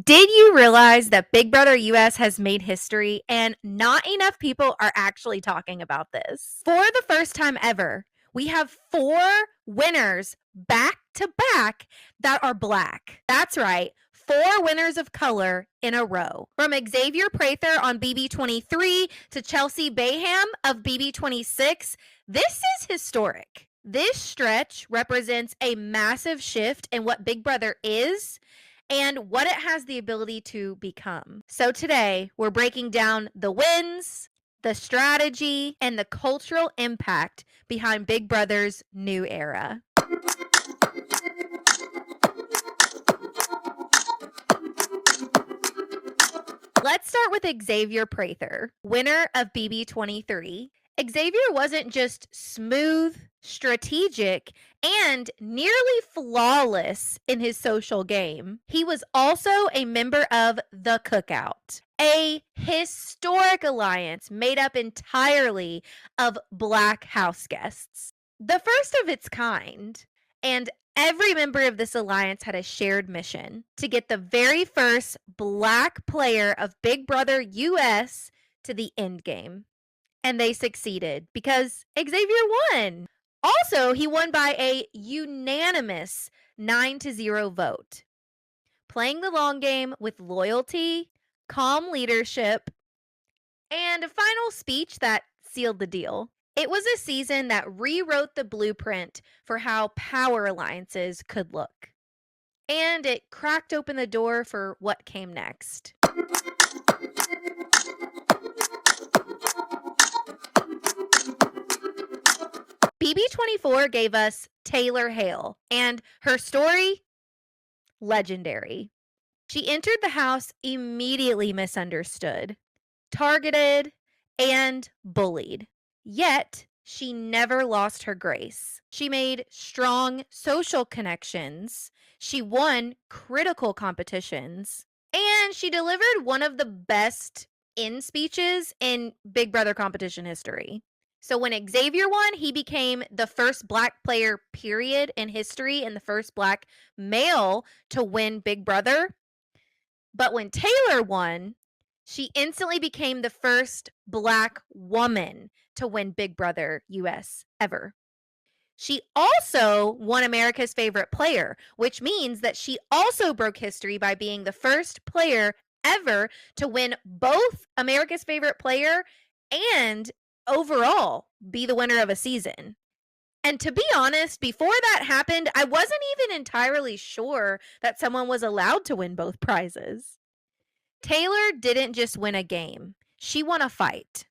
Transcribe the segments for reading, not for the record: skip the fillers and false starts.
Did you realize that Big Brother US has made history and not enough people are actually talking about this? For the first time ever, we have 4 winners back to back that are black. That's right. 4 winners of color in a row. From Xavier Prather on BB23 to Chelsie Hail of BB26, this is historic. This stretch represents a massive shift in what Big Brother is and what it has the ability to become. So today, we're breaking down the wins, the strategy, and the cultural impact behind Big Brother's new era. Let's start with Xavier Prather, winner of BB23. Xavier wasn't just smooth, strategic, and nearly flawless in his social game. He was also a member of The Cookout, a historic alliance made up entirely of Black house guests. The first of its kind, and every member of this alliance had a shared mission to get the very first Black player of Big Brother US to the end game. And they succeeded because Xavier won. Also, he won by a unanimous 9-0 vote, playing the long game with loyalty, calm leadership, and a final speech that sealed the deal. It was a season that rewrote the blueprint for how power alliances could look. And it cracked open the door for what came next. BB24 gave us Xavier Hail, and her story, legendary. She entered the house immediately misunderstood, targeted, and bullied. Yet, she never lost her grace. She made strong social connections. She won critical competitions. And she delivered one of the best end speeches in Big Brother competition history. So when Xavier won, he became the first Black player, period, in history and the first Black male to win Big Brother. But when Taylor won, she instantly became the first Black woman to win Big Brother US ever. She also won America's Favorite Player, which means that she also broke history by being the first player ever to win both America's Favorite Player and overall be the winner of a season. And to be honest, before that happened, I wasn't even entirely sure that someone was allowed to win both prizes. Taylor didn't just win a game. She won a fight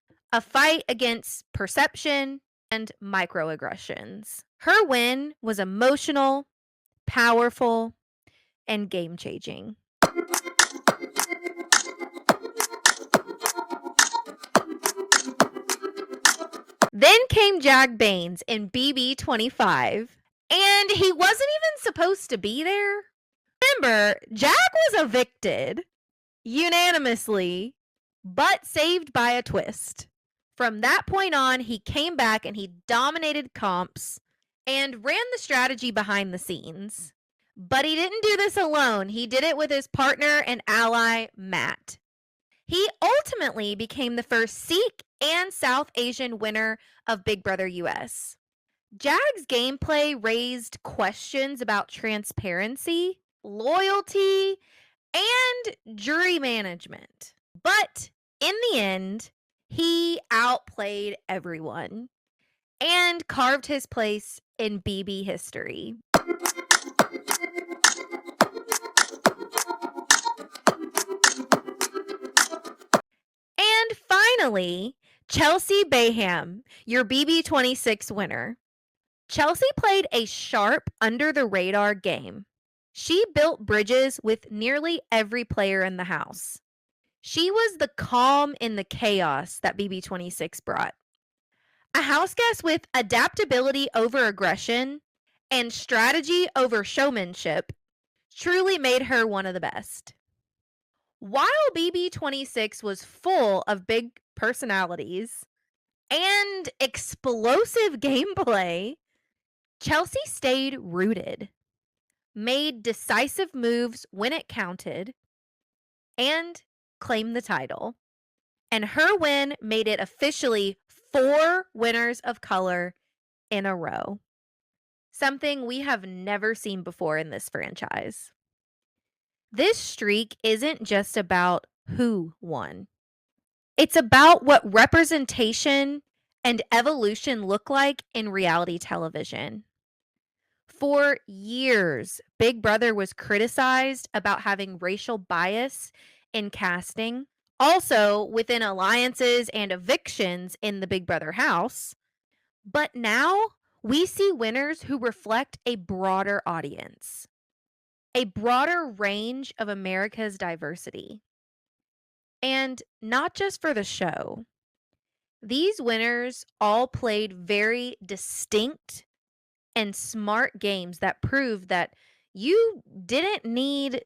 against perception and microaggressions. Her win was emotional, powerful, and game-changing. Then came Jag Baines in BB25, and he wasn't even supposed to be there. Remember, Jag was evicted unanimously, but saved by a twist. From that point on, he came back and he dominated comps and ran the strategy behind the scenes. But he didn't do this alone. He did it with his partner and ally, Matt. He ultimately became the first Sikh and South Asian winner of Big Brother US. Jag's gameplay raised questions about transparency, loyalty, and jury management. But in the end, he outplayed everyone and carved his place in BB history. And finally, Chelsie Hail, your BB26 winner. Chelsie played a sharp, under-the-radar game. She built bridges with nearly every player in the house. She was the calm in the chaos that BB26 brought. A house guest with adaptability over aggression and strategy over showmanship truly made her one of the best. While BB26 was full of big personalities and explosive gameplay, Chelsie stayed rooted, made decisive moves when it counted, and claim the title. And her win made it officially 4 winners of color in a row. Something we have never seen before in this franchise. This streak isn't just about who won. It's about what representation and evolution look like in reality television. For years, Big Brother was criticized about having racial bias in casting, also within alliances and evictions in the Big Brother house. But now we see winners who reflect a broader audience, a broader range of America's diversity. And not just for the show. These winners all played very distinct and smart games that proved that you didn't need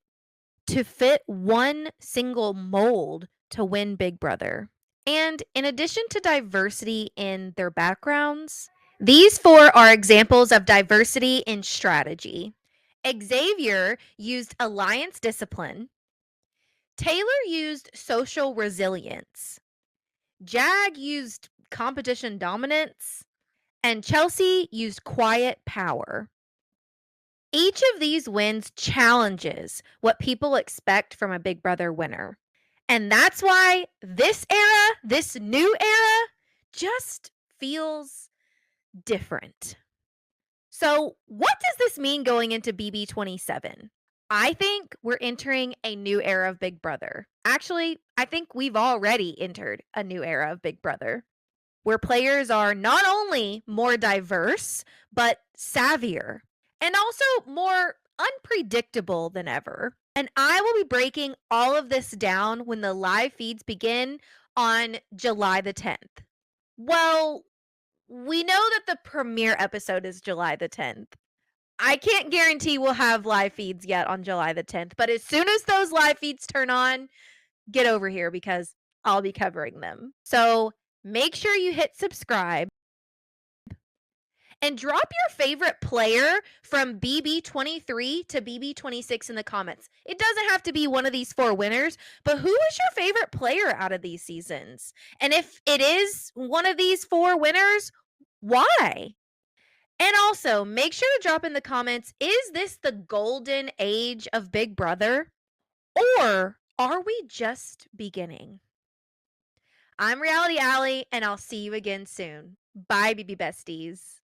to fit one single mold to win Big Brother. And in addition to diversity in their backgrounds, these 4 are examples of diversity in strategy. Xavier used alliance discipline. Taylor used social resilience. Jag used competition dominance. And Chelsie used quiet power. Each of these wins challenges what people expect from a Big Brother winner. And that's why this era, this new era, just feels different. So, what does this mean going into BB 27? I think we're entering a new era of Big Brother. Actually, I think we've already entered a new era of Big Brother, where players are not only more diverse, but savvier and also more unpredictable than ever. And I will be breaking all of this down when the live feeds begin on July the 10th. Well, we know that the premiere episode is July the 10th. I can't guarantee we'll have live feeds yet on July the 10th, but as soon as those live feeds turn on, get over here because I'll be covering them. So make sure you hit subscribe and drop your favorite player from BB 23 to BB 26 in the comments. It doesn't have to be one of these 4 winners, but who is your favorite player out of these seasons? And if it is one of these 4 winners, why? And also, make sure to drop in the comments, is this the golden age of Big Brother? Or are we just beginning? I'm Reality Ally, and I'll see you again soon. Bye, BB Besties.